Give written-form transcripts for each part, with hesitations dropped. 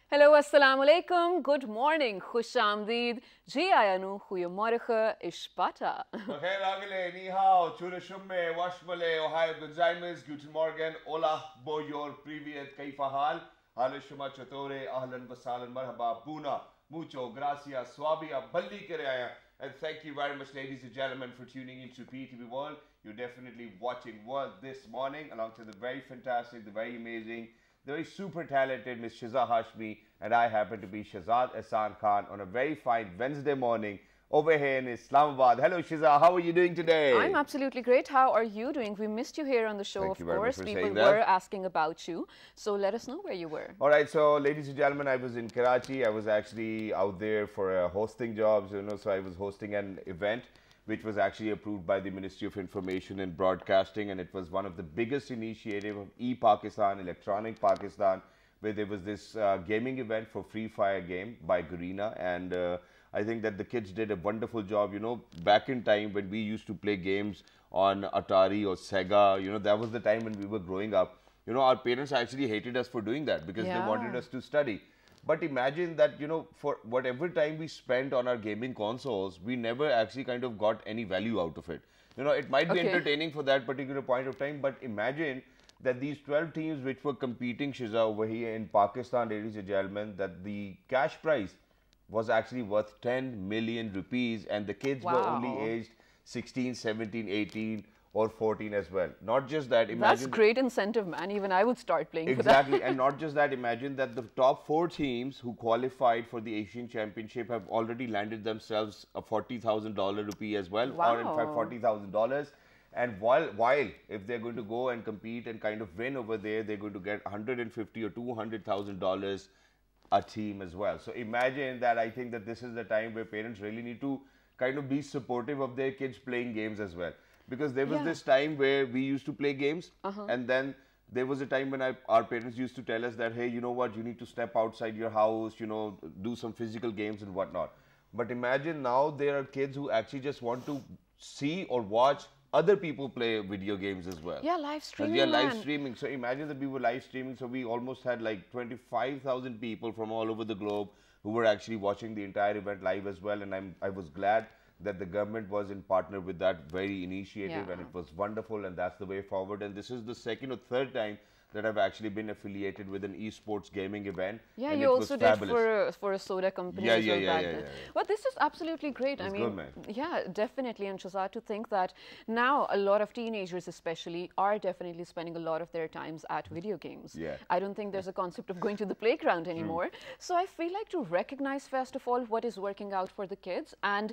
Hello, assalamu alaikum. Good morning. Khush Amdeed. Ji ayanu. Goedemorgen. Ishbata. Okay, Lagile, Ni hao, Chule Shumme, Washmale, Ohio Gonzaimes, Guten Morgen, Ola, Boyor, Privyet, Kaifa Hal, Halishuma Chatore, Ahlan Vasalan, Marhaba, Puna, Mucho, Gracias, Swabia, Balli Keraya. And thank you very much, ladies and gentlemen, for tuning into PTV World. You're definitely watching World this morning, alongside the very fantastic, the very amazing, the very super talented Miss Shiza Hashmi, and I happen to be Shazad Ehsan Khan on a very fine Wednesday morning over here in Islamabad. Hello Shiza, how are you doing today? I'm absolutely great. How are you doing? We missed you here on the show, Thank you of very much course. for People saying were that. asking about you. So let us know where you were. All right, so ladies and gentlemen, I was in Karachi. I was actually out there for hosting jobs, so I was hosting an event which was actually approved by the Ministry of Information and Broadcasting, and it was one of the biggest initiative of e-Pakistan, Electronic Pakistan, where there was this gaming event for Free Fire game by Garena, and I think that the kids did a wonderful job. Back in time when we used to play games on Atari or Sega, that was the time when we were growing up. Our parents actually hated us for doing that because they wanted us to study. But imagine that, for whatever time we spent on our gaming consoles, we never actually kind of got any value out of it. It might be entertaining for that particular point of time, but imagine that these 12 teams which were competing, Shiza, over here in Pakistan, ladies and gentlemen, that the cash prize was actually worth 10 million rupees, and the kids were only aged 16, 17, 18 or 14 as well. Not just that, imagine... That's great incentive, man. Even I would start playing for that. Exactly, and not just that, imagine that the top 4 teams who qualified for the Asian Championship have already landed themselves a $40,000 rupee as well, or in fact $40,000. And while if they're going to go and compete and kind of win over there, they're going to get $150,000 or $200,000 a team as well. So imagine that. I think that this is the time where parents really need to kind of be supportive of their kids playing games as well. Because there was this time where we used to play games, and then there was a time when our parents used to tell us that, hey, you know what, you need to step outside your house, do some physical games and whatnot. But imagine now there are kids who actually just want to see or watch other people play video games as well. Yeah, live streaming. Yeah, live streaming. So imagine that we were live streaming. So we almost had like 25,000 people from all over the globe who were actually watching the entire event live as well. And I was glad that the government was in partner with that very initiative, and it was wonderful, and that's the way forward. And this is the second or third time that I've actually been affiliated with an esports gaming event. Yeah, you also did for a soda company as well back then. But this is absolutely great. I mean, good, man. Yeah, definitely. And Shazad, to think that now a lot of teenagers especially are definitely spending a lot of their times at video games. Yeah. I don't think there's a concept of going to the playground anymore. So I feel like to recognize first of all what is working out for the kids and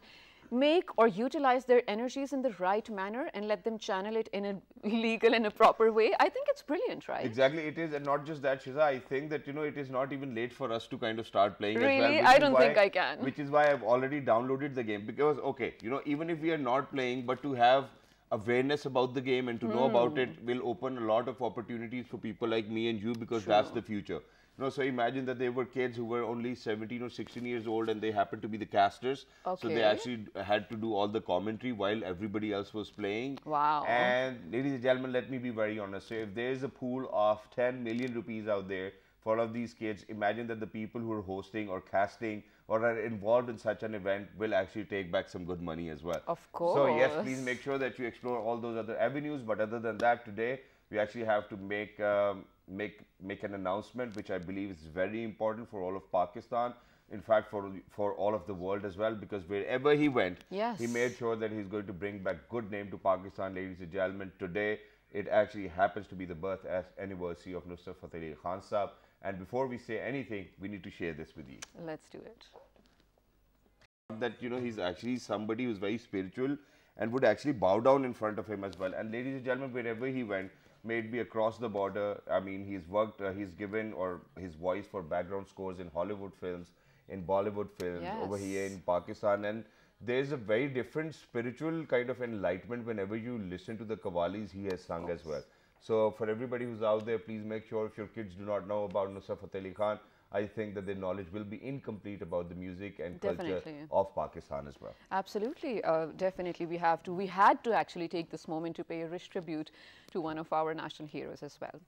make or utilize their energies in the right manner and let them channel it in a legal and a proper way. I think it's brilliant, right? Exactly, it is. And not just that, Shiza, I think that, it is not even late for us to kind of start playing as well. Really? I don't think I can. Which is why I've already downloaded the game. Because, okay, even if we are not playing, but to have awareness about the game and to know about it will open a lot of opportunities for people like me and you, because that's the future. So imagine that there were kids who were only 17 or 16 years old and they happened to be the casters. So they actually had to do all the commentary while everybody else was playing. Wow. And ladies and gentlemen, let me be very honest. So if there is a pool of 10 million rupees out there for all of these kids, imagine that the people who are hosting or casting or are involved in such an event will actually take back some good money as well. Of course. So yes, please make sure that you explore all those other avenues. But other than that, today we actually have to make an announcement which I believe is very important for all of Pakistan, in fact for all of the world as well, because wherever he went, he made sure that he's going to bring back good name to Pakistan. Ladies and gentlemen, today it actually happens to be the birth anniversary of Nusrat Fateh Ali Khan Sahab, and before we say anything, we need to share this with you. Let's do it. That he's actually somebody who's very spiritual and would actually bow down in front of him as well. And ladies and gentlemen, wherever he went, may it be across the border, I mean, he's worked, he's given his voice for background scores in Hollywood films, in Bollywood films, over here in Pakistan. And there's a very different spiritual kind of enlightenment whenever you listen to the qawwalis he has sung as well. So for everybody who's out there, please make sure if your kids do not know about Nusrat Fateh Ali Khan, I think that their knowledge will be incomplete about the music and culture of Pakistan as well. Absolutely, definitely we have to. We had to actually take this moment to pay a rich tribute to one of our national heroes as well.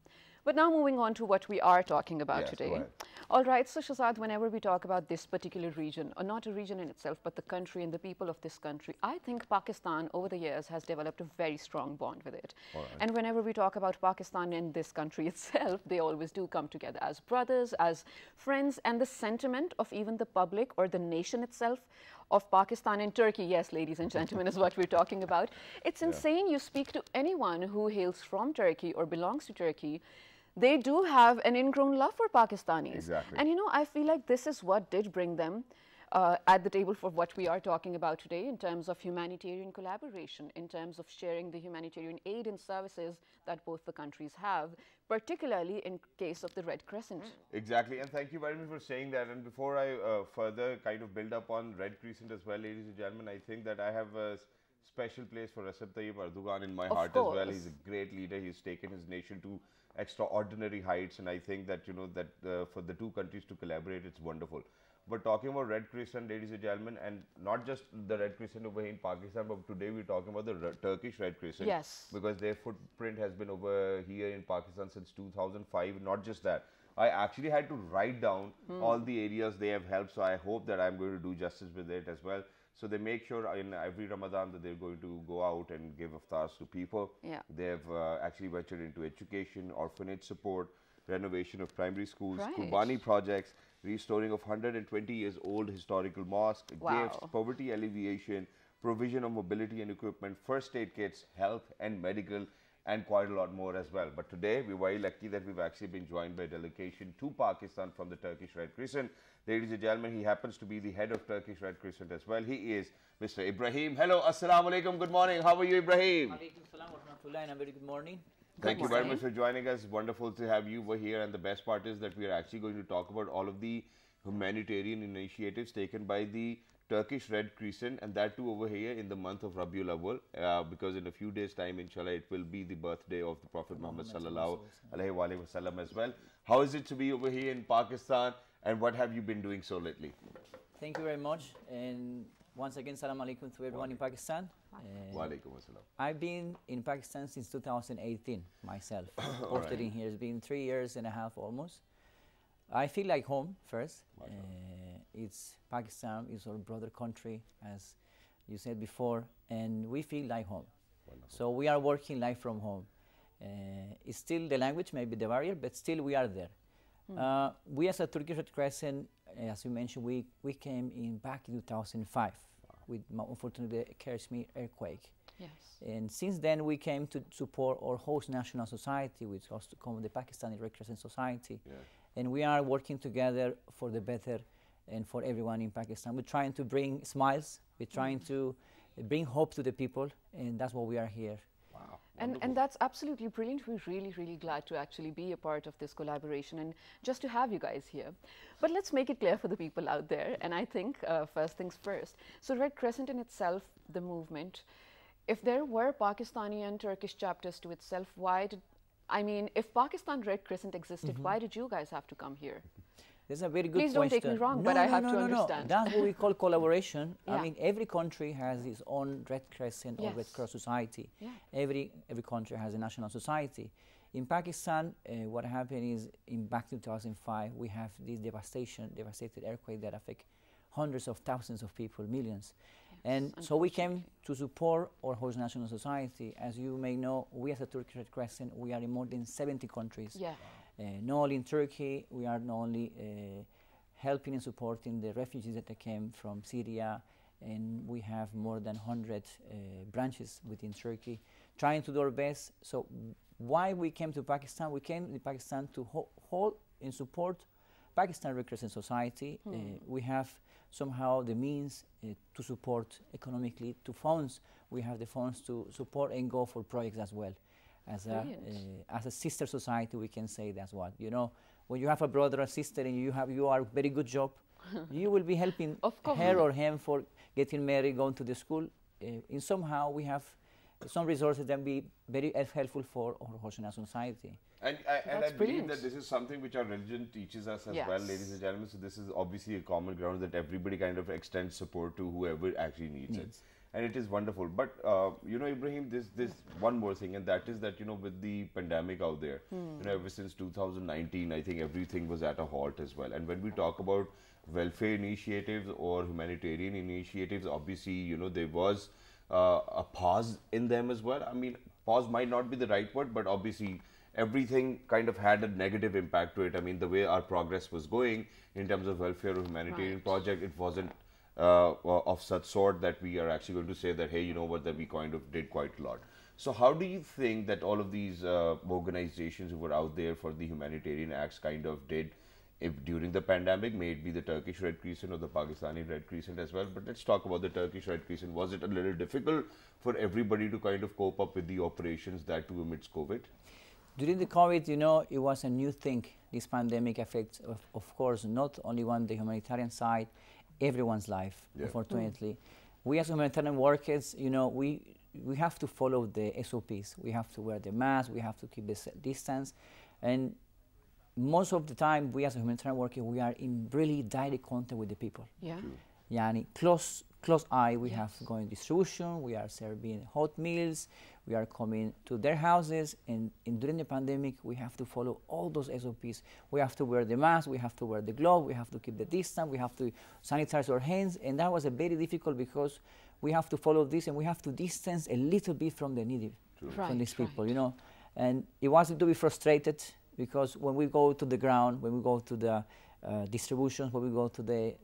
But now moving on to what we are talking about Yes, today. go ahead. All right, so Shazad, whenever we talk about this particular region, or not a region in itself, but the country and the people of this country, I think Pakistan over the years has developed a very strong bond with it. All right. And whenever we talk about Pakistan and this country itself, they always do come together as brothers, as friends, and the sentiment of even the public or the nation itself of Pakistan and Turkey, yes, ladies and gentlemen, is what we're talking about. It's insane. You speak to anyone who hails from Turkey or belongs to Turkey, they do have an ingrown love for Pakistanis. Exactly. And you know, I feel like this is what did bring them at the table for what we are talking about today in terms of humanitarian collaboration, in terms of sharing the humanitarian aid and services that both the countries have, particularly in case of the Red Crescent. Exactly, and thank you very much for saying that. And before I further kind of build up on Red Crescent as well, ladies and gentlemen, I think that I have a special place for Recep Tayyip Erdogan in my heart as well. He's a great leader. He's taken his nation to extraordinary heights, and I think that, you know, that for the two countries to collaborate, it's wonderful. But talking about Red Crescent, ladies and gentlemen, and not just the Red Crescent over here in Pakistan, but today we're talking about the Turkish Red Crescent. Yes. Because their footprint has been over here in Pakistan since 2005. Not just that, I actually had to write down all the areas they have helped, so I hope that I'm going to do justice with it as well. So they make sure in every Ramadan that they're going to go out and give iftars to people. Yeah. They have actually ventured into education, orphanage support, renovation of primary schools, Right. Kurbani projects, restoring of 120 years old historical mosque, Wow. gifts, poverty alleviation, provision of mobility and equipment, first aid kits, health and medical, and quite a lot more as well. But today we're very lucky that we've actually been joined by a delegation to Pakistan from the Turkish Red Crescent. Ladies and gentlemen, he happens to be the head of Turkish Red Crescent as well. He is Mr. Ibrahim. Hello, assalamu alaikum, good morning. How are you, Ibrahim? Alaikum salam wa rahmatullah, and a very good morning. Thank you very much for joining us. Wonderful to have you over here. And the best part is that we are actually going to talk about all of the humanitarian initiatives taken by the Turkish Red Crescent, and that too over here in the month of Rabiul Awwal, because in a few days' time, inshallah, it will be the birthday of the Prophet Muhammad sallallahu alaihi wasallam as well. How is it to be over here in Pakistan, and what have you been doing so lately? Thank you very much, and once again, salam alaikum to everyone in Pakistan. Wa alaikum assalam. I've been in Pakistan since 2018 myself. Posted in here. It's been 3 years and a half almost. I feel like home first. It's Pakistan, it's our brother country, as you said before, and we feel like home. Wonderful. So we are working live from home. It's still the language, maybe the barrier, but still we are there. We as a Turkish Red Crescent, as you mentioned, we came in back in 2005 with unfortunately the Kashmir earthquake. Yes. And since then we came to support our host national society, which was to call the Pakistani Red Crescent Society. Yeah. And we are working together for the better and for everyone in Pakistan. We're trying to bring smiles, we're trying to bring hope to the people, and that's what we are here. Wow. And that's absolutely brilliant. We're really, really glad to actually be a part of this collaboration and just to have you guys here. But let's make it clear for the people out there. And I think first things first. So Red Crescent in itself, the movement, if there were Pakistani and Turkish chapters to itself, why did, I mean, if Pakistan Red Crescent existed, why did you guys have to come here? That's a very good Please question. don't take me wrong, but I have to understand. That's what we call collaboration. Yeah. I mean, every country has its own Red Crescent or Red Cross society. Yeah. Every country has a national society. In Pakistan, what happened is in back 2005, we have this devastated earthquake that affect hundreds of thousands of people, millions. And so we came to support our host national society. As you may know, we as a Turkish Red Crescent, we are in more than 70 countries. Yeah. Not only in Turkey, we are not only helping and supporting the refugees that came from Syria, and we have more than 100 branches within Turkey, trying to do our best. So why we came to Pakistan? We came to Pakistan to hold and support Pakistan Red Crescent Society. We have somehow the means to support economically, to funds. We have the funds to support and go for projects as well. As a sister society, we can say that's what, you know, when you have a brother or sister and you are very good job, you will be helping her or him for getting married, going to the school. In somehow we have some resources that be very helpful for our host national society. And I believe that this is something which our religion teaches us as well, ladies and gentlemen. So this is obviously a common ground that everybody kind of extends support to whoever actually needs it. and it is wonderful. But you know, Ibrahim, this one more thing, and that is that, you know, with the pandemic out there, you know, ever since 2019, I think everything was at a halt as well. And when we talk about welfare initiatives or humanitarian initiatives, obviously, you know, there was a pause in them as well. I mean, pause might not be the right word, but obviously everything kind of had a negative impact to it. I mean, the way our progress was going in terms of welfare or humanitarian project, it wasn't of such sort that we are actually going to say that, hey, you know what, that we kind of did quite a lot. So how do you think that all of these organizations who were out there for the humanitarian acts kind of did if during the pandemic, may it be the Turkish Red Crescent or the Pakistani Red Crescent as well? But let's talk about the Turkish Red Crescent. Was it a little difficult for everybody to kind of cope up with the operations that too amidst COVID? During the COVID, you know, it was a new thing. This pandemic affects, of course, not only the humanitarian side, everyone's life, unfortunately. We as humanitarian workers, you know, we have to follow the SOPs. We have to wear the mask, we have to keep the distance. And most of the time, we as a humanitarian worker, we are in really direct contact with the people. Yeah. Yani close eye, we have going distribution, we are serving hot meals, we are coming to their houses, and during the pandemic, we have to follow all those SOPs. We have to wear the mask, we have to wear the glove, we have to keep the distance, we have to sanitize our hands, and that was a very difficult because we have to follow this and we have to distance a little bit from the needy, from these people, you know. And it wasn't to be frustrated because when we go to the ground, when we go to the distributions, when we go to the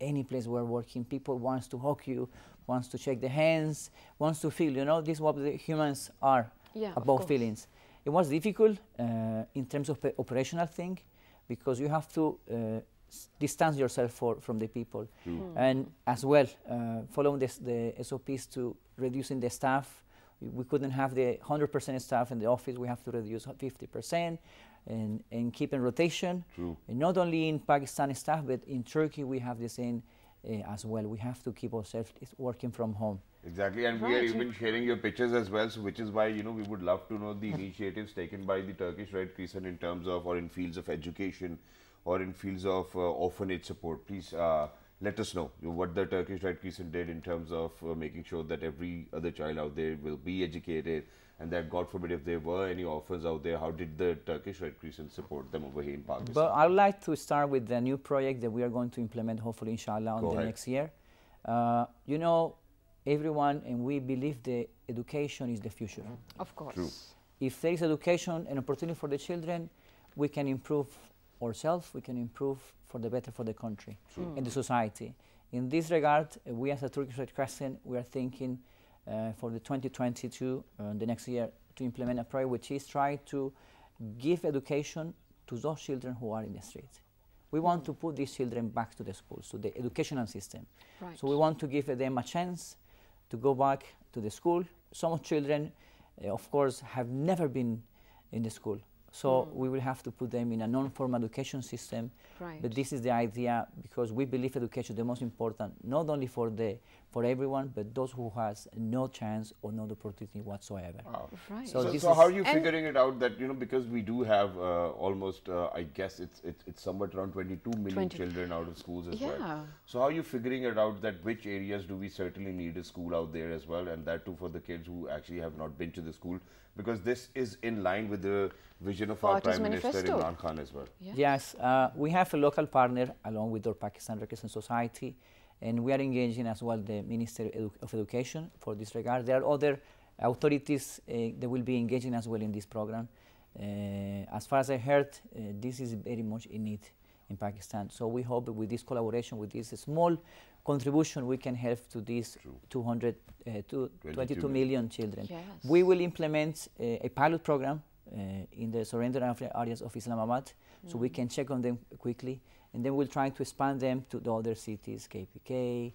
any place we're working, people wants to hug you, wants to shake the hands, wants to feel, you know, this is what the humans are about feelings. It was difficult in terms of the operational thing because you have to distance yourself from the people. And as well, following the SOPs to reducing the staff. We couldn't have the 100% staff in the office, we have to reduce 50%. And keep in rotation. And not only in Pakistani staff, but in Turkey we have the same as well. We have to keep ourselves working from home. Exactly, and we are even sharing your pictures as well, so which is why, you know, we would love to know the initiatives taken by the Turkish Red Crescent in terms of, or in fields of education, or in fields of orphanage support. Please let us know what the Turkish Red Crescent did in terms of making sure that every other child out there will be educated, and that, God forbid, if there were any orphans out there, how did the Turkish Red Crescent support them over here in Pakistan? But I would like to start with the new project that we are going to implement, hopefully, inshallah, on the next year. You know, everyone, and we believe the education is the future. Of course. If there is education and opportunity for the children, we can improve ourselves, we can improve for the better for the country and the society. In this regard, we as a Turkish Red Crescent, we are thinking for the 2022, the next year, to implement a project which is try to give education to those children who are in the streets. We want to put these children back to the schools, to the educational system. So we want to give them a chance to go back to the school. Some children, of course, have never been in the school. So we will have to put them in a non-formal education system. But this is the idea, because we believe education is the most important, not only for everyone, but those who has no chance or no opportunity whatsoever. So how are you figuring it out that, you know, because we do have almost, I guess it's somewhat around 22 million children out of schools as well. So how are you figuring it out that which areas do we certainly need a school out there as well, and that too for the kids who actually have not been to the school? Because this is in line with the vision of our Prime Minister Imran Khan as well. Yes, we have a local partner along with our Pakistan Red Crescent Society, and we are engaging as well the Ministry of Education for this regard. There are other authorities that will be engaging as well in this program. As far as I heard, this is very much in need in Pakistan. So we hope that with this collaboration, with this small contribution, we can help to these 22 million children. We will implement a pilot program in the surrounding areas of Islamabad, so we can check on them quickly, and then we'll try to expand them to the other cities, KPK,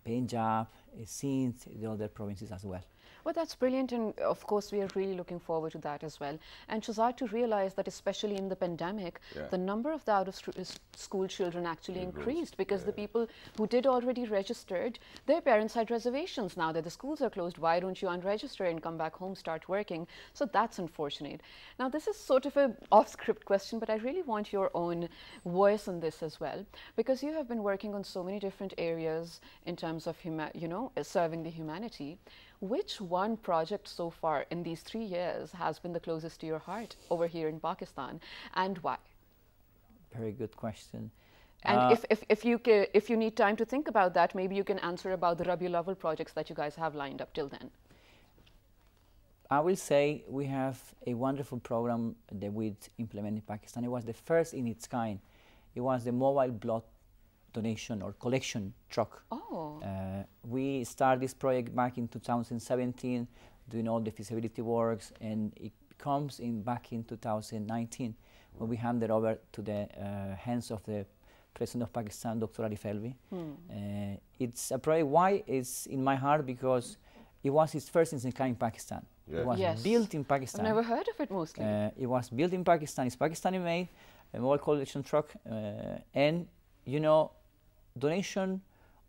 Punjab, Sindh, the other provinces as well. Well, that's brilliant, and of course, we are really looking forward to that as well. And Shazad, to realize that especially in the pandemic, the number of the out-of-school children actually increased because the people who did already registered, their parents had reservations. Now that the schools are closed, why don't you unregister and come back home, start working? So that's unfortunate. Now, this is sort of a off-script question, but I really want your own voice on this as well, because you have been working on so many different areas in terms of, serving the humanity. Which one project so far in these 3 years has been the closest to your heart over here in Pakistan, and why? Very good question. And if you need time to think about that, maybe you can answer about the Rabiul Awwal projects that you guys have lined up till then. I will say we have a wonderful program that we implemented in Pakistan. It was the first in its kind. It was the mobile blood donation or collection truck. Oh. We started this project back in 2017, doing all the feasibility works, and it comes in back in 2019 when we handed over to the hands of the President of Pakistan, Dr. Arif Alvi. It's a project. Why it's in my heart? Because it was his first in its kind in Pakistan. It was built in Pakistan. I've never heard of it mostly. It was built in Pakistan. It's Pakistani made, a mobile collection truck, and donation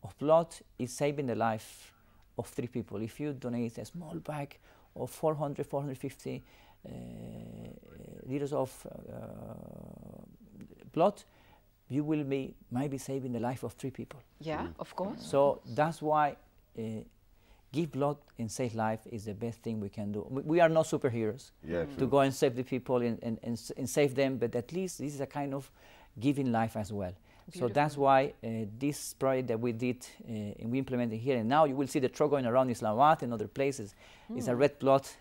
of blood is saving the life of 3 people. If you donate a small bag of 400, 450 liters of blood, you will be maybe saving the life of 3 people. Yeah, of course. So that's why give blood and save life is the best thing we can do. We are not superheroes to go and save the people and save them, but at least this is a kind of giving life as well. Beautiful. So that's why this project that we did and we implemented here, and now you will see the truck going around Islamabad and other places. It's a red plot.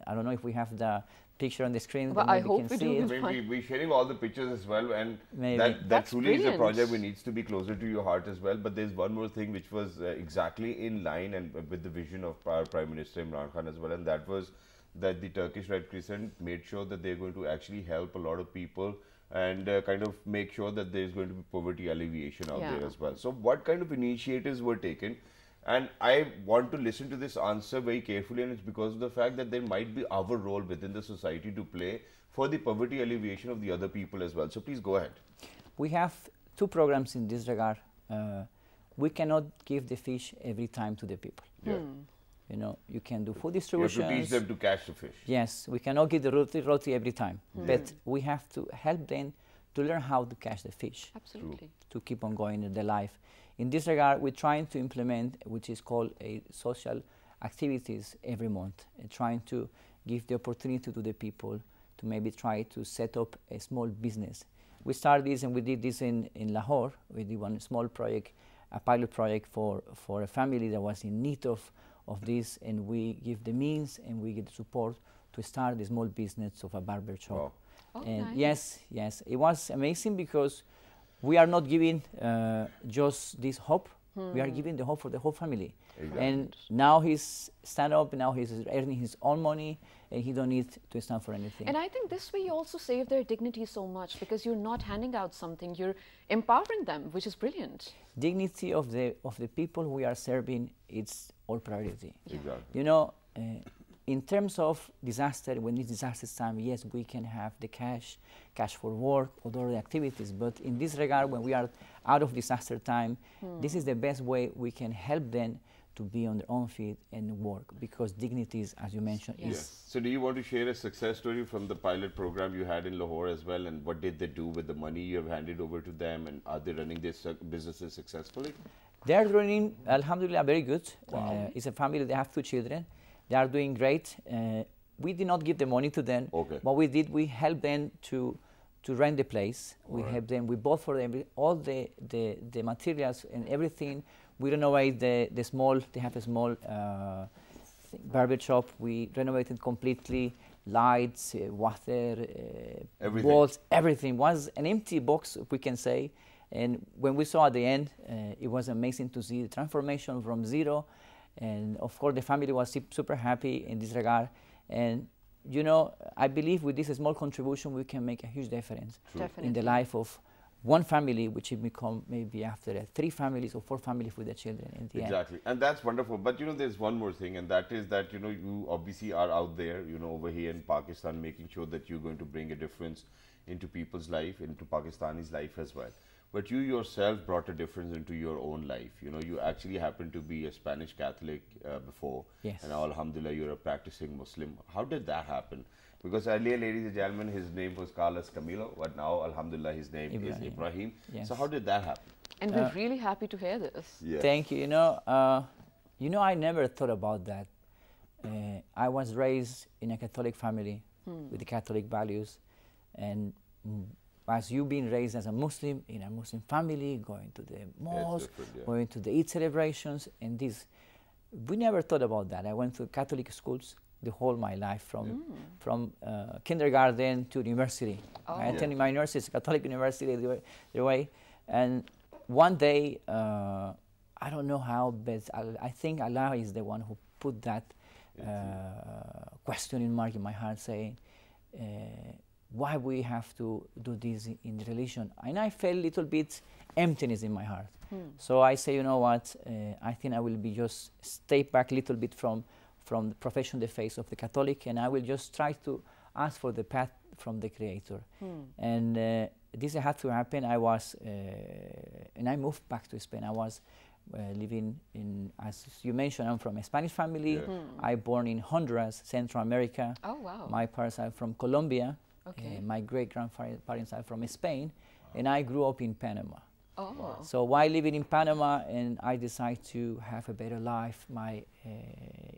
I don't know if we have the picture on the screen. But I hope we do. We're sharing all the pictures as well, and that truly brilliant. is a project which needs to be closer to your heart as well. But there's one more thing which was exactly in line and with the vision of our Prime Minister Imran Khan as well, and that was that the Turkish Red Crescent made sure that they're going to actually help a lot of people and kind of make sure that there's going to be poverty alleviation out there as well. So what kind of initiatives were taken? And I want to listen to this answer very carefully, and it's because of the fact that there might be our role within the society to play for the poverty alleviation of the other people as well. So please go ahead. We have 2 programs in this regard. We cannot give the fish every time to the people. You can do food distribution. You have to teach them to catch the fish. Yes, we cannot give the roti every time, but we have to help them to learn how to catch the fish. Absolutely. To keep on going in their life. In this regard, we're trying to implement which is called a social activities every month, and trying to give the opportunity to the people to maybe try to set up a small business. We started this, and we did this in Lahore. We did one small project, a pilot project for a family that was in need of this, and we give the means and we give the support to start a small business of a barber shop. Wow. Oh, And nice. yes, it was amazing because we are not giving just this hope. We are giving the hope for the whole family. Exactly. And now he's stand up, now he's earning his own money, and he don't need to stand for anything. And I think this way you also save their dignity so much, because you're not handing out something, you're empowering them, which is brilliant. Dignity of the people we are serving, it's our priority. Exactly. In terms of disaster, when it's disaster time, yes, we can have the cash for work or other activities. But in this regard, when we are out of disaster time, this is the best way we can help them to be on their own feet and work, because dignity is, as you mentioned, is. So do you want to share a success story from the pilot program you had in Lahore as well, and what did they do with the money you have handed over to them, and are they running their businesses successfully? They are running, alhamdulillah, very good. Wow. It's a family, they have 2 children. They are doing great. We did not give the money to them. Okay. What we did, we helped them to rent the place. We helped them, we bought for them all the materials and everything. We renovate the small, they have a small barber shop. We renovated completely, lights, water, walls, everything. Was an empty box, we can say. And when we saw at the end, it was amazing to see the transformation from zero. And of course, the family was super happy in this regard. And I believe with this small contribution, we can make a huge difference in the life of one family, which will become maybe after that 3 families or 4 families with the children in the end. Exactly, and that's wonderful. But you know, there's one more thing, and that is that you know, you obviously are out there, you know, over here in Pakistan, making sure that you're going to bring a difference into people's life, into Pakistani's life as well. But you yourself brought a difference into your own life. You know, you actually happened to be a Spanish Catholic before, Yes. and now, alhamdulillah, you're a practicing Muslim. How did that happen? Because earlier, ladies and gentlemen, his name was Carlos Camilo, but now, alhamdulillah, his name is Ibrahim. Yes. So how did that happen? And we're really happy to hear this. Yeah. Thank you. You know, I never thought about that. I was raised in a Catholic family with the Catholic values, and as you being raised as a Muslim in a Muslim family, going to the mosque, going to the Eid celebrations, and this, we never thought about that. I went to Catholic schools the whole my life, from kindergarten to university. I attended my university, Catholic university, the way, and one day, I don't know how, but I think Allah is the one who put that questioning mark in my heart, saying, why we have to do this in religion? And I felt a little bit emptiness in my heart. So I say, you know what, I think I will be just step back a little bit from the profession, the faith of the Catholic, and I will just try to ask for the path from the Creator. And this had to happen. I was, and I moved back to Spain. I was living in, as you mentioned, I'm from a Spanish family. I born in Honduras, Central America. Oh, wow. My parents are from Colombia. Okay. My great-grandparents are from Spain, and I grew up in Panama. Oh. So while living in Panama, and I decided to have a better life,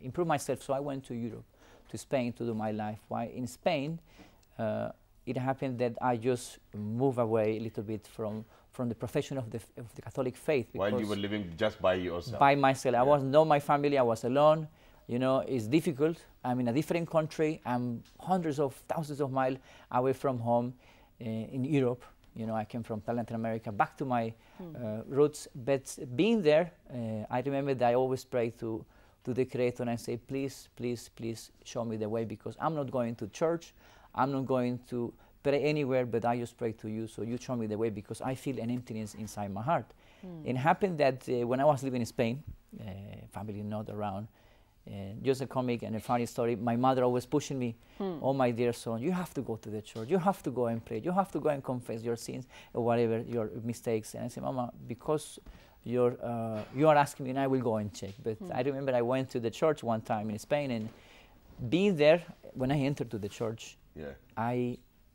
improve myself. So I went to Europe, to Spain, to do my life. While in Spain, it happened that I just moved away a little bit from the profession of the Catholic faith. While you were living just by yourself? By myself. I was not my family. I was alone. You know, it's difficult. I'm in a different country. I'm hundreds of thousands of miles away from home in Europe. You know, I came from Latin America back to my roots. But being there, I remember that I always pray to the Creator and I say, please, please, please show me the way, because I'm not going to church. I'm not going to pray anywhere, but I just pray to you. So you show me the way, because I feel an emptiness inside my heart. It happened that when I was living in Spain, family not around, just a comic and a funny story, my mother always pushing me, oh my dear son, you have to go to the church, you have to go and pray, you have to go and confess your sins or whatever, your mistakes. And I said, Mama, because you are asking me, and I will go and check. But I remember I went to the church one time in Spain, and being there, when I entered to the church,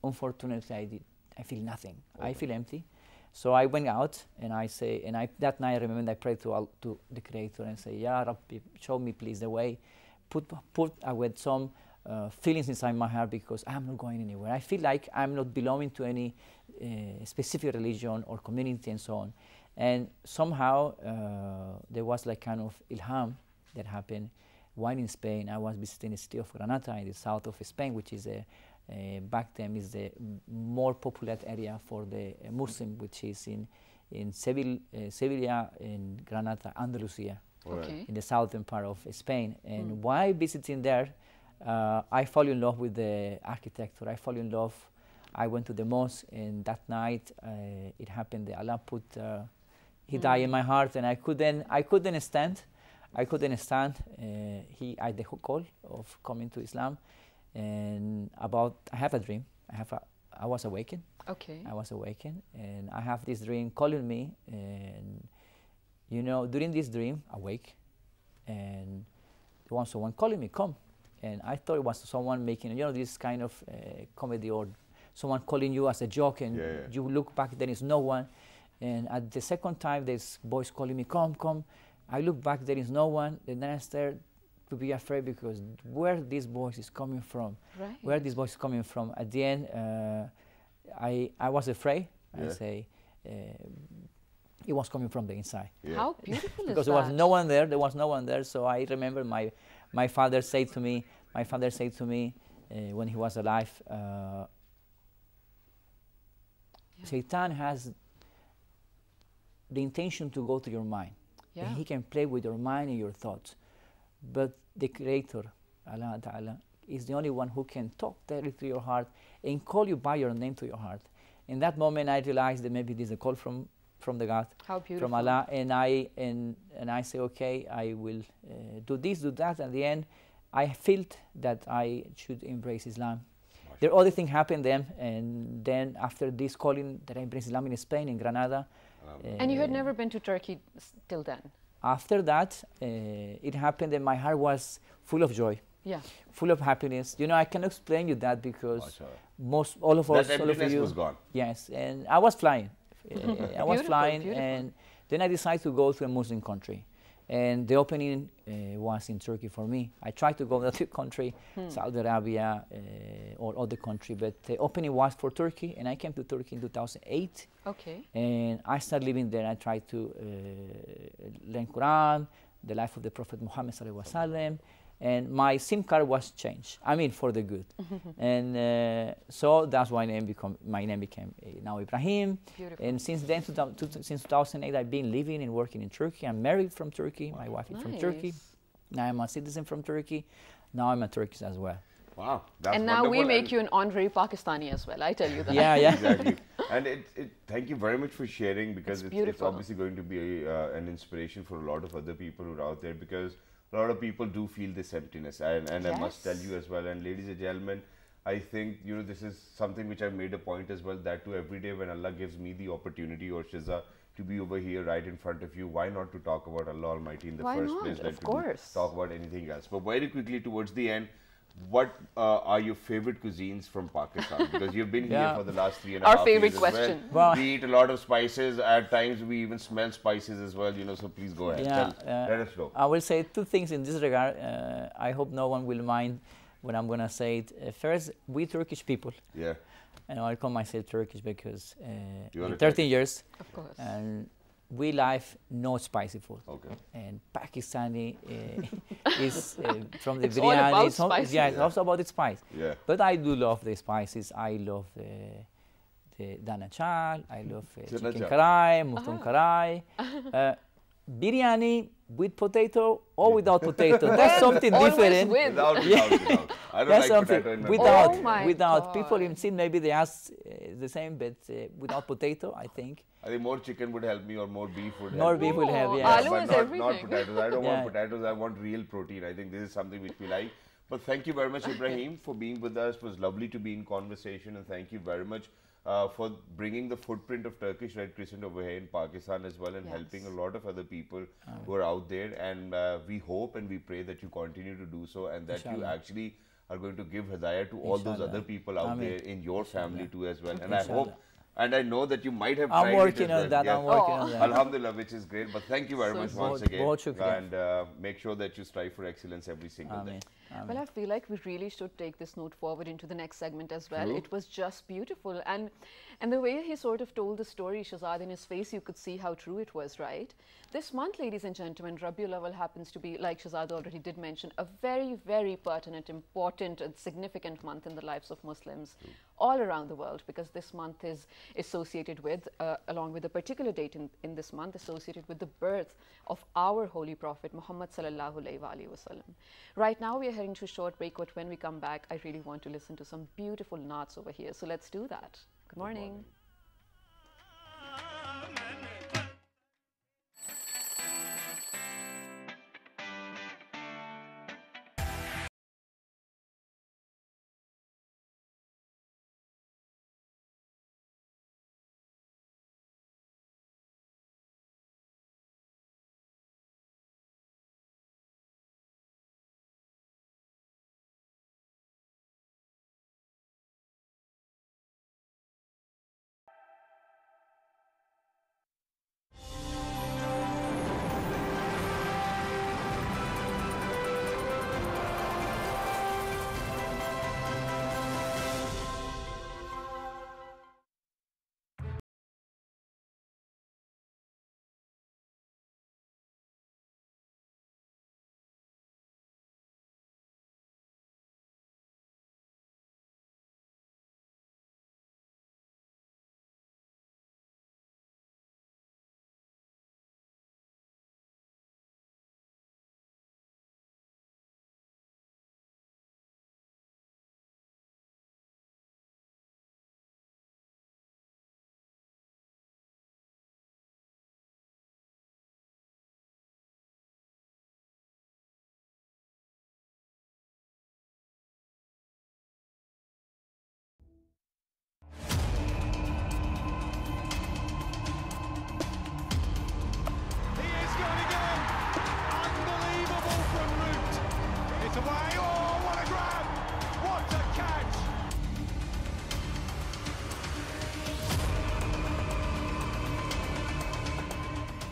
unfortunately I feel nothing. I feel empty. So I went out, and that night I remember I prayed to the Creator and say, Ya Rabbi, show me please the way. Put with some feelings inside my heart, because I'm not going anywhere. I feel like I'm not belonging to any specific religion or community and so on. And somehow there was like kind of ilham that happened. While in Spain, I was visiting the city of Granada in the south of Spain, which is back then is the more popular area for the Muslim, which is in Sevilla, in Granada, Andalusia, in the southern part of Spain. And while visiting there, I fell in love with the architecture. I fell in love. I went to the mosque, and that night it happened that Allah put Hidayah in my heart, and I couldn't stand. I had the call of coming to Islam. And I have a dream. I was awakened. Okay. I was awakened, and I have this dream calling me. And you know, during this dream, awake, and there was someone calling me, come. And I thought it was someone making, this kind of comedy, or someone calling you as a joke, and you look back, there is no one. And at the second time, there's voice calling me, come, come. I look back, there is no one. And then I started to be afraid, because where this voice is coming from, where this voice is coming from. At the end, I was afraid. I say, it was coming from the inside. How beautiful is that? Because there was no one there. There was no one there. So I remember my father said to me. My father said to me when he was alive, Shaitan has the intention to go to your mind. And he can play with your mind and your thoughts. But the Creator, Allah Ta'ala, is the only one who can talk directly to your heart and call you by your name to your heart. In that moment, I realized that maybe there's a call from the God, How beautiful. from Allah, and I say, okay, I will do this, do that. At the end, I felt that I should embrace Islam. There are other things happened then, and then after this calling that I embraced Islam in Spain, in Granada. And you had never been to Turkey till then? After that, it happened and my heart was full of joy. Yeah. Full of happiness. You know, I cannot explain you that because all of us, that all of you, was gone. Yes, and I was flying. I was flying, beautiful. and then I decided to go to a Muslim country, and the opening was in Turkey for me. I tried to go to the country, Saudi Arabia or other country, but the opening was for Turkey, and I came to Turkey in 2008. Okay. And I started living there. I tried to learn Quran, the life of the Prophet Muhammad sallallahu alaihi wasallam. And my SIM card was changed. I mean, for the good. And so that's why my name became now Ibrahim. Beautiful. And since then, since 2008, I've been living and working in Turkey. I'm married from Turkey. My wife is from Turkey. Now I'm a citizen from Turkey. Now I'm a Turkish as well. Wow, that's and now we wonderful. make you an honorary Pakistani as well. I tell you that. Yeah, yeah. Exactly. And thank you very much for sharing, because it's beautiful. obviously going to be an inspiration for a lot of other people who are out there, because a lot of people do feel this emptiness, and I must tell you as well. And ladies and gentlemen, I think, you know, this is something which I've made a point as well, that to every day when Allah gives me the opportunity, or Shiza, to be over here right in front of you, why not to talk about Allah Almighty in the first place? Of course. Talk about anything else. But very quickly towards the end, what are your favorite cuisines from Pakistan? Because you've been here for the last 3.5 years. Our favorite question. Well, we eat a lot of spices. At times, we even smell spices as well. You know, so please go ahead. Let us know. I will say two things in this regard. I hope no one will mind when I'm gonna say it. First, we Turkish people. Yeah. And I call myself Turkish because You're 13 years. Of course. And we like no spicy food. Okay. And Pakistani is from the It's biryani. all about spices. Yeah, it's also about the spice. Yeah. But I do love the spices. I love the dana chal. I love chicken chal. karai, mutton karai. Biryani with potato or without potato. That's something Always different. with. Without. I don't That's like something potato in my without Oh my without people God. even see maybe they ask the same, but without potato, I think. I think more chicken would help me, or more beef would help More me. beef will have, No, yeah. aloo But is not everything. potatoes. I don't Yeah. want potatoes. I want real protein. I think this is something which we like. But thank you very much, Ibrahim, for being with us. It was lovely to be in conversation, and thank you very much for bringing the footprint of Turkish Red Crescent over here in Pakistan as well, and helping a lot of other people who are out there. And we hope and we pray that you continue to do so, and that you actually are going to give hidayah to all those other people out there in your family too as well. And I hope, and I know that you might have tried I'm working it as on well. that. I'm working on that. Alhamdulillah, which is great. But thank you very much once again. Bahut shukriya. And make sure that you strive for excellence every single day. Well, I feel like we really should take this note forward into the next segment as well. True. It was just beautiful. And the way he sort of told the story, Shahzad, in his face, you could see how true it was, right? This month, ladies and gentlemen, Rabiul Awwal happens to be, like Shahzad already did mention, a very, very pertinent, important and significant month in the lives of Muslims all around the world, because this month is associated with, along with a particular date in this month, associated with the birth of our Holy Prophet, Muhammad sallallahu alaihi wasallam. Right now, we are heading to a short break, but when we come back, I really want to listen to some beautiful Naats over here. So let's do that. Good morning.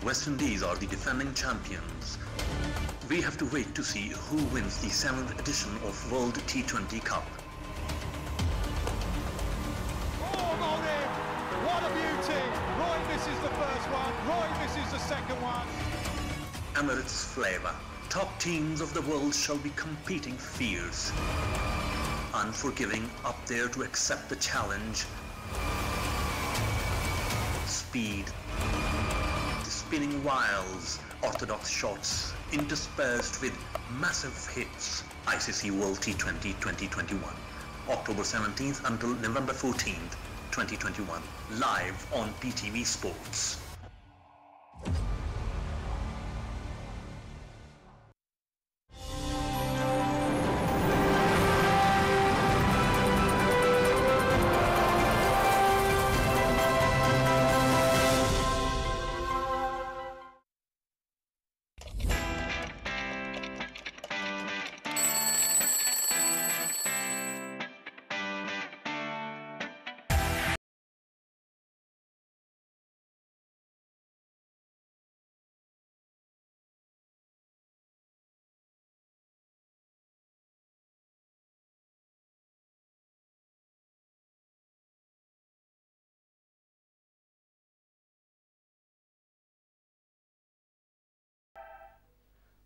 West Indies are the defending champions. We have to wait to see who wins the 7th edition of World T20 Cup. Oh, Molding! What a beauty! Roy misses the first one, Roy misses the second one. Emirates flavour. Top teams of the world shall be competing fierce. Unforgiving, up there to accept the challenge. Speed. The spinning wiles. Orthodox shots interspersed with massive hits. ICC World T20 2021. October 17th until November 14th, 2021. Live on PTV Sports.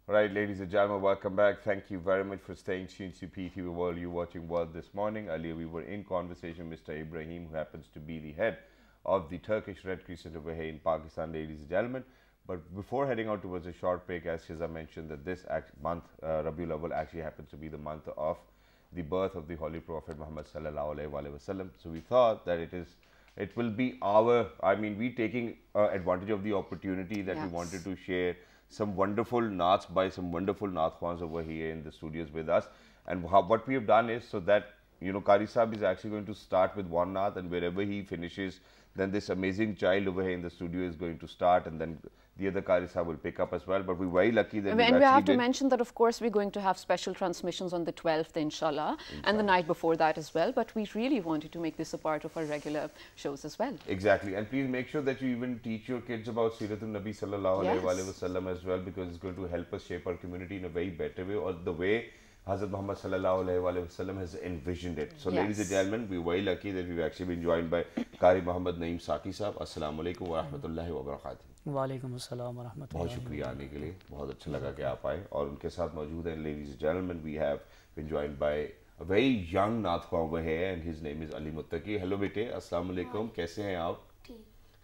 Right, ladies and gentlemen, welcome back. Thank you very much for staying tuned to PTV World. You're watching World this morning. Earlier, we were in conversation with Mr. Ibrahim, who happens to be the head of the Turkish Red Crescent over here in Pakistan, ladies and gentlemen. But before heading out towards a short break, as Shiza mentioned, that this month, Rabiul Awwal, actually happens to be the month of the birth of the Holy Prophet Muhammad sallallahu alaihi wasallam. So we thought that it will be we taking advantage of the opportunity that we wanted to share some wonderful naats by some wonderful naat khwans over here in the studios with us. And what we have done is so that, Qari Sahib is actually going to start with one naat, and wherever he finishes, then this amazing child over here in the studio is going to start, and then the other Qari Sahib will pick up as well. But we're very lucky that and we have to mention that, of course, we're going to have special transmissions on the 12th, inshallah, and the night before that as well. But we really wanted to make this a part of our regular shows as well. Exactly. And please make sure that you even teach your kids about Siratul Nabi sallallahu alaihi wasallam as well, because it's going to help us shape our community in a very better way, or the way Hazrat Muhammad sallallahu alaihi wasallam has envisioned it. So, ladies and gentlemen, we're very lucky that we've actually been joined by Qari Muhammad Naeem Saki Sahab. Assalamu alaikum wa rahmatullahi wa barakatuh. वालेकुम अस्सलाम व रहमतुल्लाहि। बहुत शुक्रिया आने के लिए, बहुत अच्छा लगा कि आप आए और उनके साथ मौजूद हैं. Ladies and gentlemen, we have been joined by a very young Naat Khwan over here, and his name is Ali Muttaqi. Hello बेटे, अस्सलाम वालेकुम, कैसे हैं आप?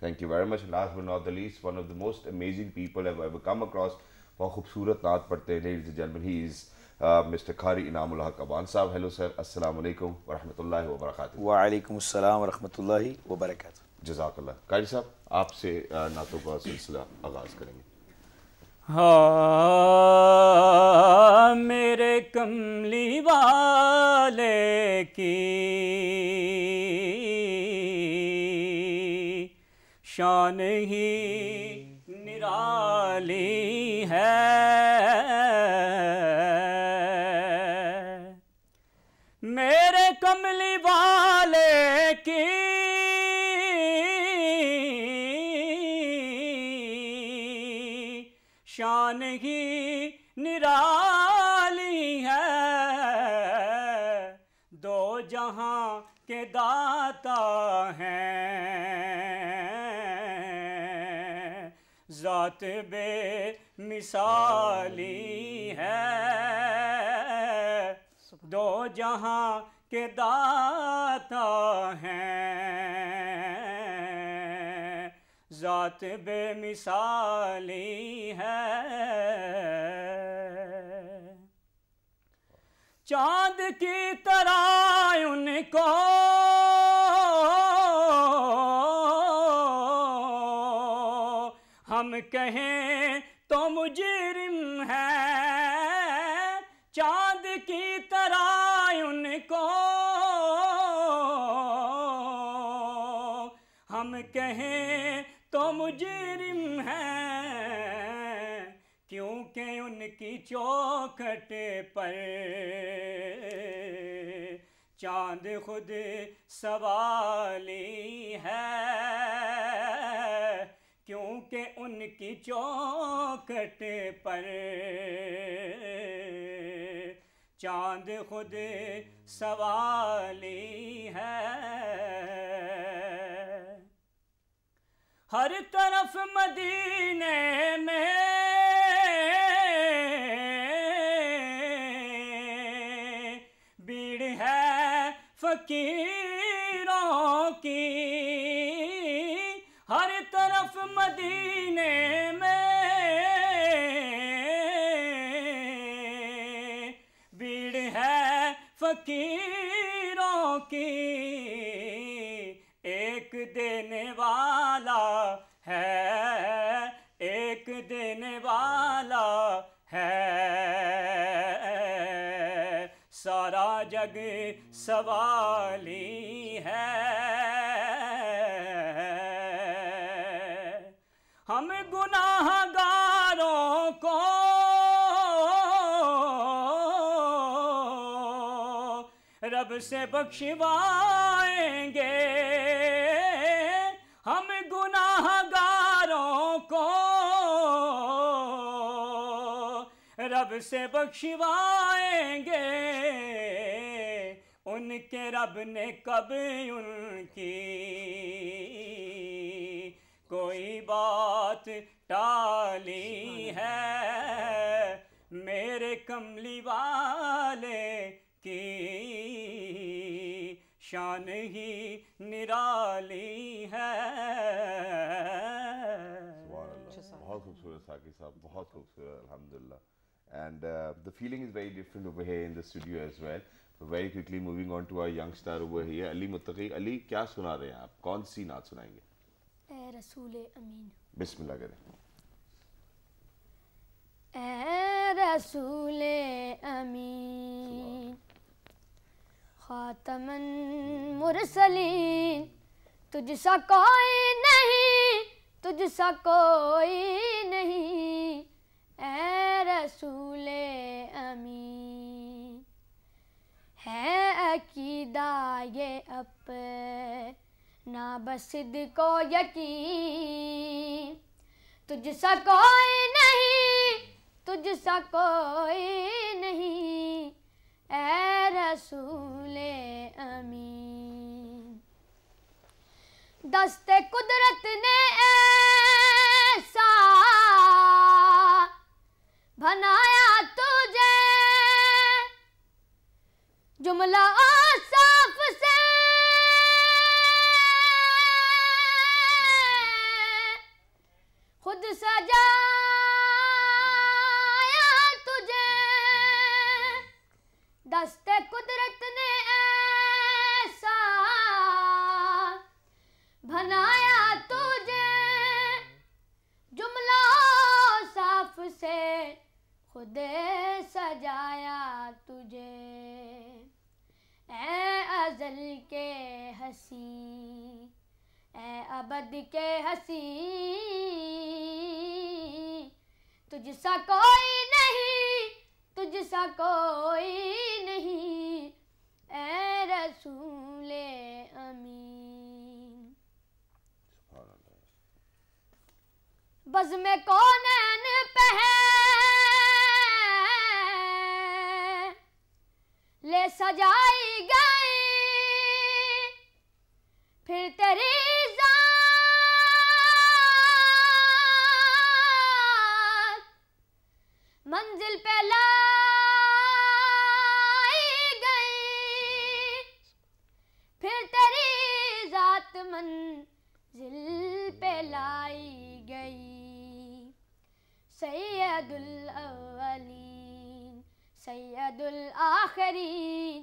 Thank you very much. Last but not the least, one of the most amazing people I've ever come across. बहुत खूबसूरत नात पढ़ते हैं. Ladies and gentlemen, he is Mr. Qari Inamul Haq Aban Sahab. Hello sir, assalamu alaikum wa rahmatullahi wa barakatuh. Wa alaikum assalam wa rahmatullahi wa barakatuh. जज़ाकल्लाह. Qari साहब, आपसे नातों का सिलसिला आगाज़ करेंगे. हाँ, मेरे कमली वाले की शान ही निराली है, मेरे कमली वाले की शान ही निराली है, दो जहां के दाता हैं, ज़ात बेमिसाली है, दो जहां के दाता हैं, ज़ात बेमिसाली है। चाँद की तरह उनको हम कहें तो मुजरिम है, चाँद की तरह उनको हम कहें तो मुजरिम है, क्योंकि उनकी चौखट पर चाँद खुद सवाली है, क्योंकि उनकी चौखट पर चांद खुद सवाली है। हर तरफ मदीने में भीड़ है फकीरों की, हर तरफ मदीने में भीड़ है फकीरों की। एक देने वाला है, एक देने वाला है, सारा जग सवाली है। हम गुनाहगारों को रब से बख्शवाएंगे, हम गुनाहगारों को रब से बख्शवाएंगे। उनके रब ने कब उनकी कोई बात टाली है, मेरे कमली वाले की शान ही निराली है। बहुत खूबसूरत साकी साहब, बहुत खूबसूरत, अल्हम्दुलिल्लाह. And the feeling is very different over here in the studio as well. Very quickly moving on to our young star over here, Ali Muttaqi. Ali, क्या सुना रहे हैं आप? कौन सी नात सुनाएंगे? ए रसूले अमीन. बिस्मिल्लाह करें. ए रसूले अमीन, खातमन मुरसलीन, तुझसा कोई नहीं, तुझसा कोई नहीं, ए रसूले अमीन. है अकीदा ये अपना बसिद को यकीन, तुझसा कोई नहीं, तुझसा कोई नहीं, ए रसूले अमीन. दस्ते कुदरत ने ऐसा बनाया तुझे, जुमला साफ से खुद सजाया तुझे. दस्ते कुदरत ने ऐसा बनाया तुझे, जुमला साफ से खुद सजाया तुझे. ए अज़ल के हसी, ए अबद के हसी, तुझसा कोई नहीं, तुझसा कोई नहीं, ए रसूले अमीन. बज़ में कौनैन पे ले सजाई गई, फिर तेरी मंजिल पे लाई गई, फिर तेरी जात मंजिल पे लाई गई. सैयदुल अव्वलीन, सैयदुल आखिरीन,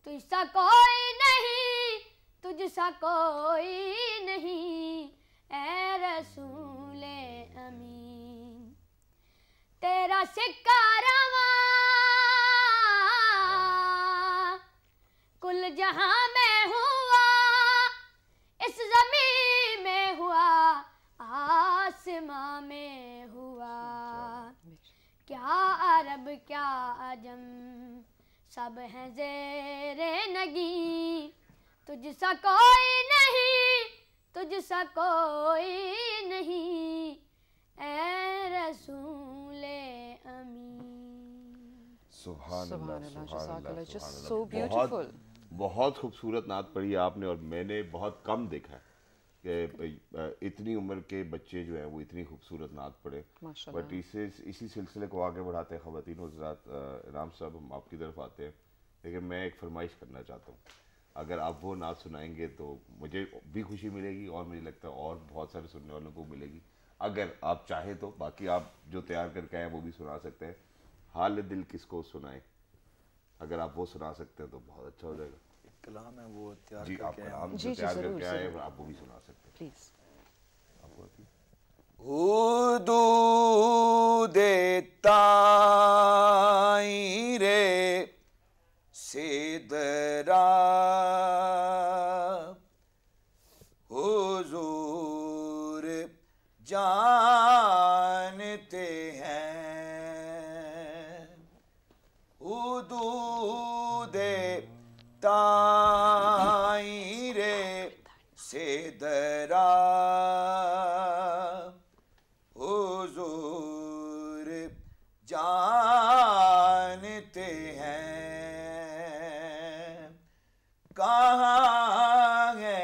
तुझसा कोई नहीं, तुझसा कोई नहीं, ए रसूले अमीन. तेरा सिक्का रवा कुल जहां में हुआ, इस ज़मीन में हुआ, आसमां में हुआ. क्या अरब क्या अजम सब हैं ज़ेरे नगी, तुझसा कोई नहीं, तुझसा कोई नहीं, सुभान अल्लाह, Subhanallah, सुभान अल्लाह, Jazakallah, just सुभान so अल्लाह। beautiful. बहुत खूबसूरत नात पढ़ी आपने, और मैंने बहुत कम देखा है कि इतनी उम्र के बच्चे जो हैं वो इतनी खूबसूरत नात पढ़े। माशाल्लाह। बट इसी सिलसिले को आगे बढ़ाते हैं ख़वातीन और हज़रात, इनाम साहब हम आपकी तरफ आते हैं, लेकिन मैं एक फरमाइश करना चाहता हूँ। अगर आप वो नात सुनाएंगे तो मुझे भी खुशी मिलेगी और मुझे लगता है और बहुत सारे सुनने वालों को मिलेगी। अगर आप चाहें तो बाकी आप जो तैयार करके आए वो भी सुना सकते हैं। हाल दिल किसको सुनाए, अगर आप वो सुना सकते हैं तो बहुत अच्छा हो जाएगा। कलाम है वो तैयार जी, आप करके आए कलाम जी, जो जी, तैयार ज़रूर, करके आए ज़रूर। आप वो भी सुना सकते हैं। Please. आपको आती है? हुदू देता रे सिदरा हुजूर जानते हैं। हुदू देता रे सिदरा हुजूर जानते हैं। कहाँ है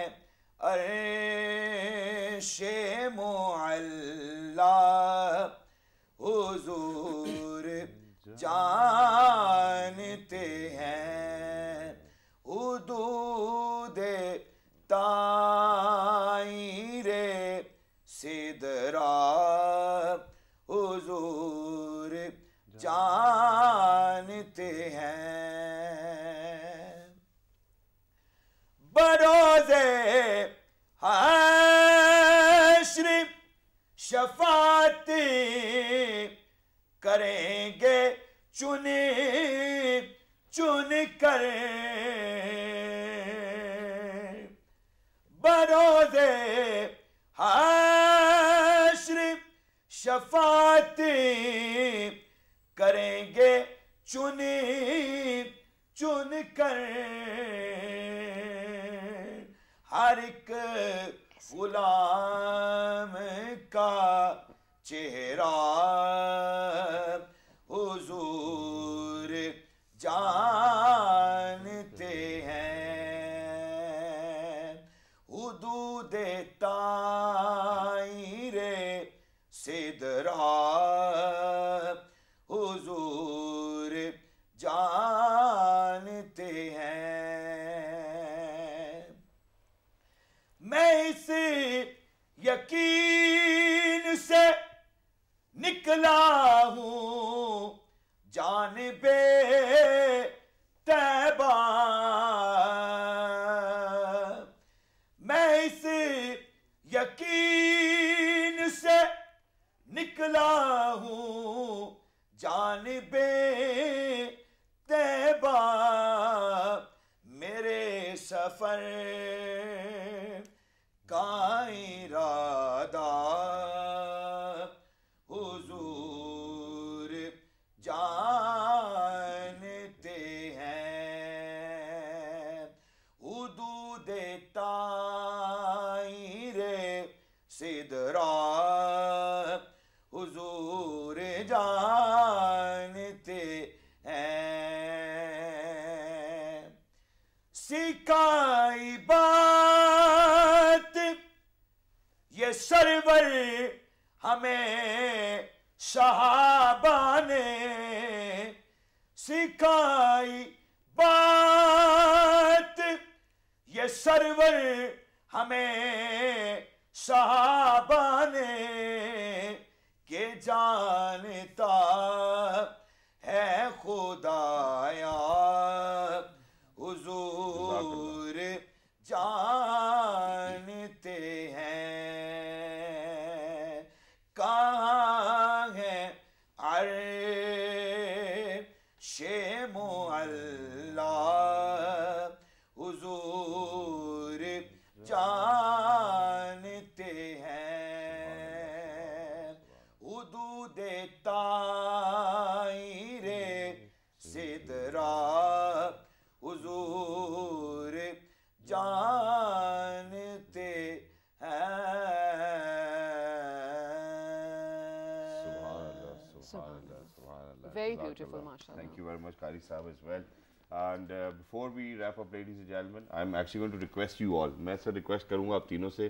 अर्शे मुअल्ला हुजूर जानते हैं। हुदूद ताईरे सिदरा हुजूर जानते हैं। बरोज़े हश्र शफाअत करेंगे चुने चुन कर। बरोज़े हश्र शफाअत करेंगे चुने चुन कर। हर एक गुलाम का चेहरा हुजूर जानते हैं। हुदूद ताईरे सिदरा हुजूर जानते हैं। मैं इस यकीन से निकला हूँ जानिबे तैबा। मैं इस यकीन से निकला हूँ जानिबे तैबा। मेरे सफर का इरादा हुजूर जानते हैं। हुदूद ताईरे सिदरा हुजूर जानते हैं। सिखाई बात ये सरवर हमें सहाबा ने। सिखाई बात ये सरवर हमें सहाबा ने। के जानता है खुदाया हुजूर जानते हैं। कहाँ है अर्शे मुअल्ला हुजूर जानते हैं। हुदूद ताईरे सिदरा हुजूर जानते हैं। Subhanallah, subhanallah. Very Jazakallah. beautiful, mashallah. Thank you very much, Qari Sahab, as well. And before we wrap up, ladies and gentlemen, I'm actually going to request you all. मैं सर request करूँगा आप तीनों से,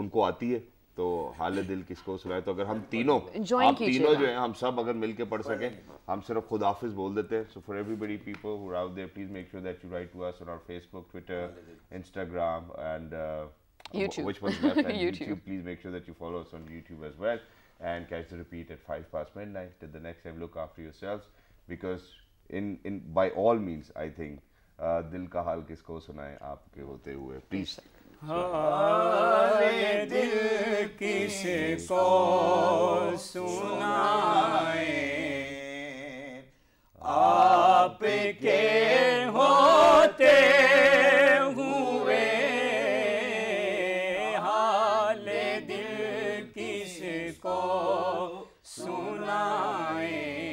उनको आती है तो हाल दिल किसको सुनाए, तो अगर हम तीनों आप तीनों जो हैं हम सब अगर मिलके पढ़ सकें, हम सिर्फ खुद हाफिज बोल देते हैं. So for everybody, people who are out there, please make sure that you write to us on our Facebook, Twitter, Instagram, and YouTube. Which one's left? And YouTube. Please make sure that you follow us on YouTube as well, and catch the repeat at 5 past midnight. Till the next time, look after yourselves, because in by all means, I think दिल का हाल किसको सुनाए आपके होते हुए. Please. हाले दिल किसको सुनाए आपके होते हुए, हाले दिल किसको सुनाए.